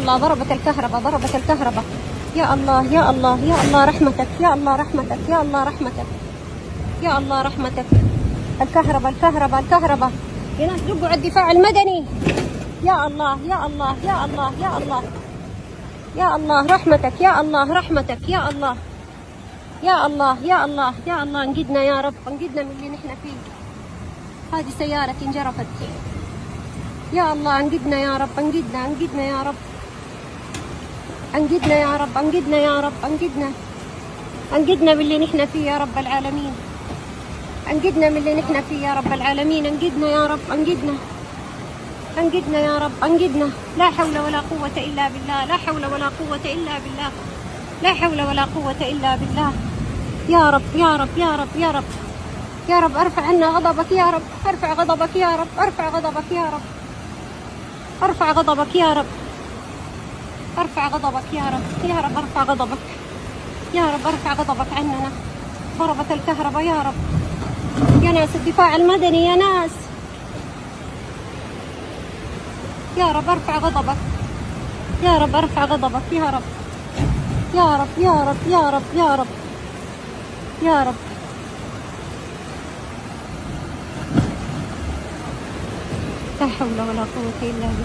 الله ضربت الكهرباء، ضربت الكهرباء. يا الله يا الله يا الله رحمتك، يا الله رحمتك، يا الله رحمتك، يا الله رحمتك. الكهرباء الكهرباء الكهرباء. يا ناس دقوا على الدفاع المدني. يا الله يا الله يا الله يا الله يا الله رحمتك، يا الله رحمتك، يا الله يا الله يا الله يا الله. انقذنا يا رب، انقذنا من اللي نحن فيه. هذه سيارة انجرفت. يا الله انقذنا يا رب، انقذنا انقذنا يا رب، انقذنا يا رب، انقذنا يا رب، انقذنا انقذنا من اللي نحن فيه يا رب العالمين. انقذنا من اللي نحن فيه يا رب العالمين. انقذنا يا رب، انقذنا انقذنا يا رب، انقذنا. لا حول ولا قوة إلا بالله، لا حول ولا قوة إلا بالله، لا حول ولا قوة إلا بالله. يا رب يا رب يا رب يا رب يا رب ارفع عنا غضبك يا رب، ارفع غضبك يا رب، ارفع غضبك يا رب، ارفع غضبك يا رب، ارفع غضبك يا رب، يا رب ارفع غضبك، يا رب ارفع غضبك عننا. ضربت الكهرباء يا رب. يا ناس الدفاع المدني، يا ناس، يا رب ارفع غضبك، يا رب ارفع غضبك يا رب، يا رب يا رب يا رب يا رب يا رب. لا حول ولا قوة إلا بالله.